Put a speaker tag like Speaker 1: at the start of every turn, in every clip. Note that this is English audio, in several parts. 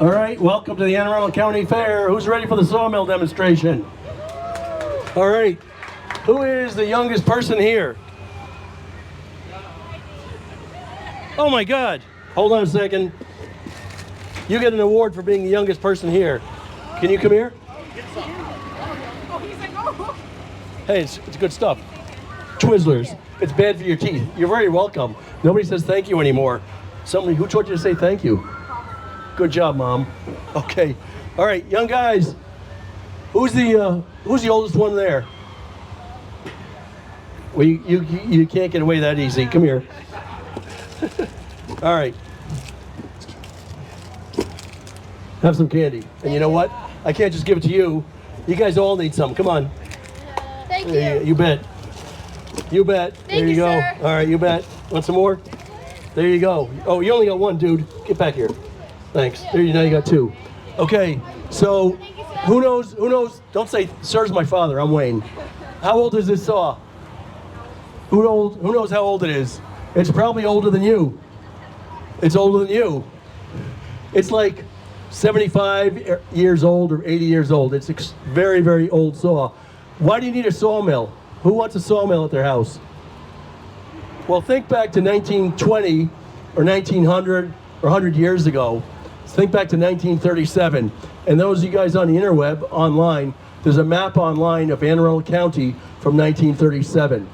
Speaker 1: All right, welcome to the Anne Arundel County Fair. Who's ready for the sawmill demonstration? All right, who is the youngest person here? Oh my God, hold on a second. You get an award for being the youngest person here. Can you come here? Hey, it's good stuff. Twizzlers, it's bad for your teeth. You're very welcome. Nobody says thank you anymore. Somebody, who told you to say thank you? Good job, Mom. Okay. All right, young guys. Who's the oldest one there? Well, you can't get away that easy. Come here. All right. Have some candy. And you know what? I can't just give it to you. You guys all need some. Come on.
Speaker 2: Thank you.
Speaker 1: You bet. You bet. There you go.
Speaker 2: Sir.
Speaker 1: All right, you bet. Want some more? There you go. Oh, you only got one, dude. Get back here. Thanks. There you now you got two. Okay. So, who knows? Don't say, "Sir's my father." I'm Wayne. How old is this saw? Who knows how old it is? It's probably older than you. It's older than you. It's like 75 years old or 80 years old. It's a very, very old saw. Why do you need a sawmill? Who wants a sawmill at their house? Well, think back to 1920 or 1900 or 100 years ago. Think back to 1937. And those of you guys on the interweb, online, there's a map online of Anne Arundel County from 1937.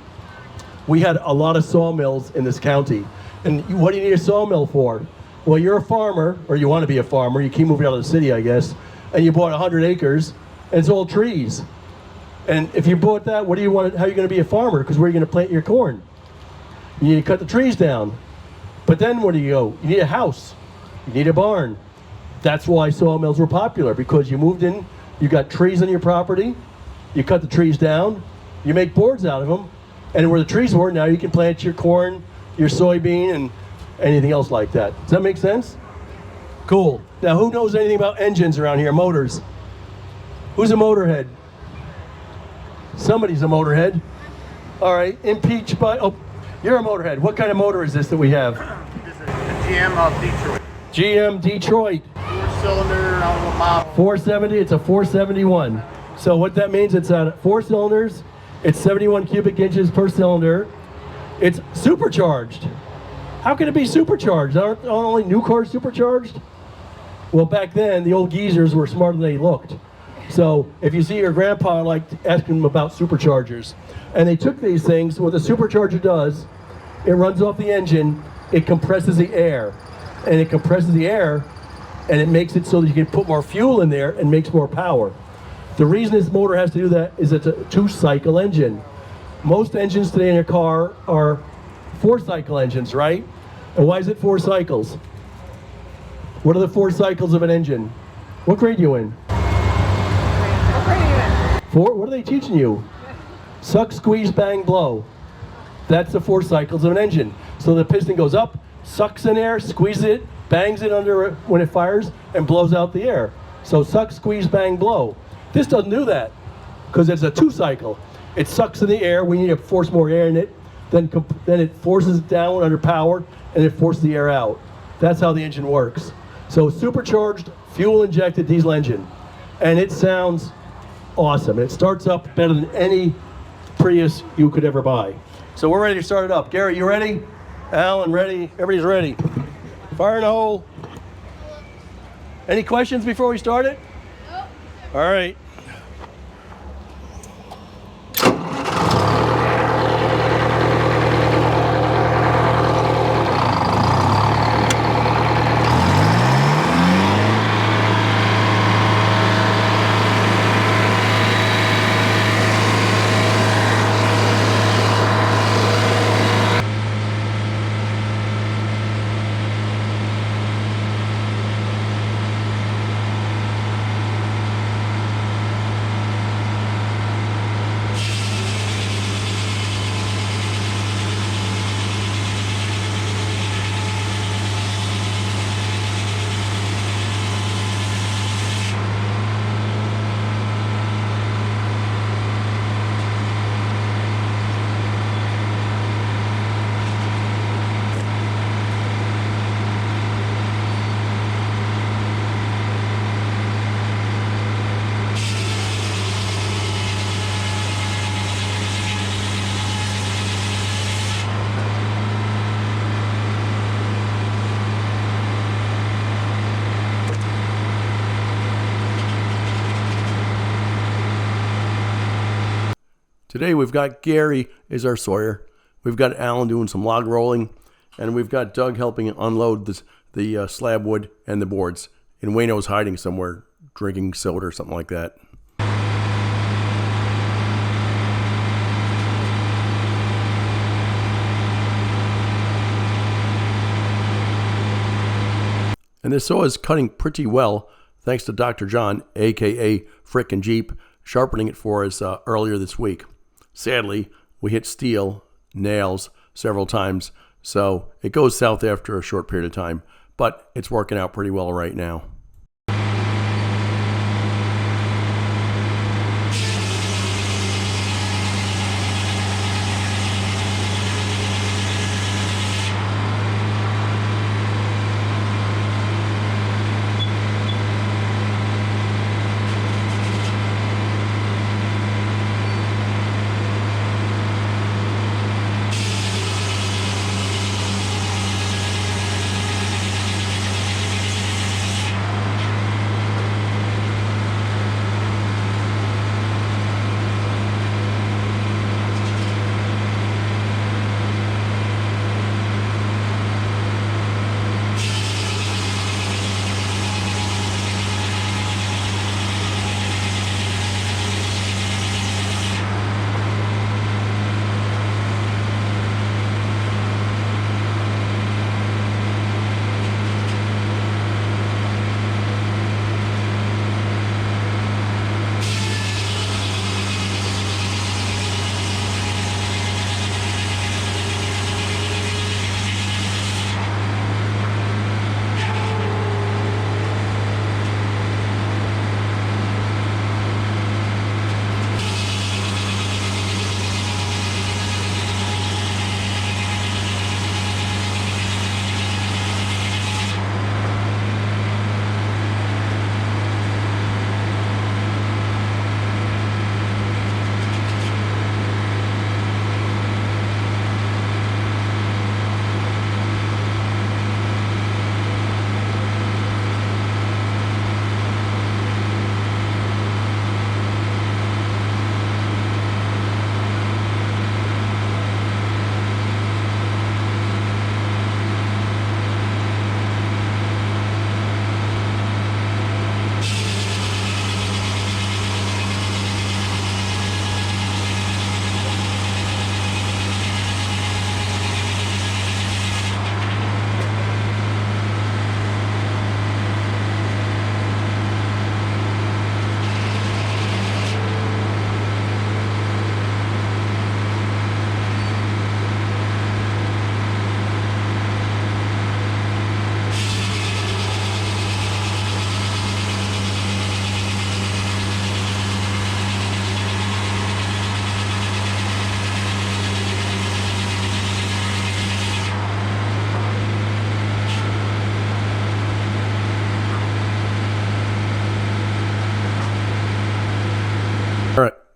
Speaker 1: We had a lot of sawmills in this county. And what do you need a sawmill for? Well, you're a farmer, or you want to be a farmer. You keep moving out of the city, I guess. And you bought 100 acres, and it's all trees. And if you bought that, what do you want? How are you going to be a farmer? Because where are you going to plant your corn? You need to cut the trees down. But then where do you go? You need a house. You need a barn. That's why sawmills were popular, because you moved in, you got trees on your property, you cut the trees down, you make boards out of them, and where the trees were, now you can plant your corn, your soybean, and anything else like that. Does that make sense? Cool. Now, who knows anything about engines around here, motors? Who's a motorhead? Somebody's a motorhead. All right, impeached by, oh, you're a motorhead. What kind of motor is this that we have?
Speaker 3: This is a GM of Detroit.
Speaker 1: GM Detroit.
Speaker 3: 4-cylinder, I don't know what model.
Speaker 1: 470, it's a 471. So what that means, it's at 4 cylinders, it's 71 cubic inches per cylinder. It's supercharged. How can it be supercharged? Aren't only new cars supercharged? Well, back then, the old geezers were smarter than they looked. So if you see your grandpa, like, asking them about superchargers. And they took these things, what the supercharger does, it runs off the engine, it compresses the air. And it compresses the air, and it makes it so that you can put more fuel in there and makes more power. The reason this motor has to do that is it's a 2-cycle engine. Most engines today in your car are 4-cycle engines, right? And why is it 4 cycles? What are the 4 cycles of an engine? What grade are you in?
Speaker 2: What grade are you in?
Speaker 1: 4? What are they teaching you? Suck, squeeze, bang, blow. That's the 4 cycles of an engine. So the piston goes up, sucks in air, squeezes it, bangs it under when it fires, and blows out the air. So suck, squeeze, bang, blow. This doesn't do that because it's a 2-cycle. It sucks in the air. We need to force more air in it. Then it forces it down under power, and it forces the air out. That's how the engine works. So supercharged, fuel-injected diesel engine. And it sounds awesome. It starts up better than any Prius you could ever buy. So we're ready to start it up. Gary, you ready? Alan, ready? Everybody's ready. Fire in the hole. Any questions before we start it?
Speaker 2: Nope.
Speaker 1: All right. Today we've got Gary is our sawyer. We've got Alan doing some log rolling. And we've got Doug helping unload the slab wood and the boards. And Wayno's hiding somewhere, drinking soda or something like that. And this saw is cutting pretty well, thanks to Dr. John, a.k.a. Frick and Jeep, sharpening it for us earlier this week. Sadly, we hit steel, nails, several times, so it goes south after a short period of time, but it's working out pretty well right now.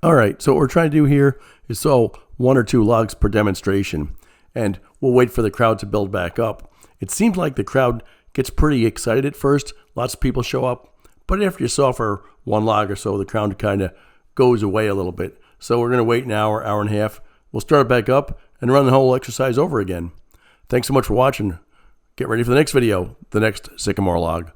Speaker 1: All right, so what we're trying to do here is saw 1 or 2 logs per demonstration, and we'll wait for the crowd to build back up. It seems like the crowd gets pretty excited at first. Lots of people show up, but after you saw for 1 log or so, the crowd kind of goes away a little bit. So we're going to wait an hour, hour and a half. We'll start it back up and run the whole exercise over again. Thanks so much for watching. Get ready for the next video, the next Sycamore log.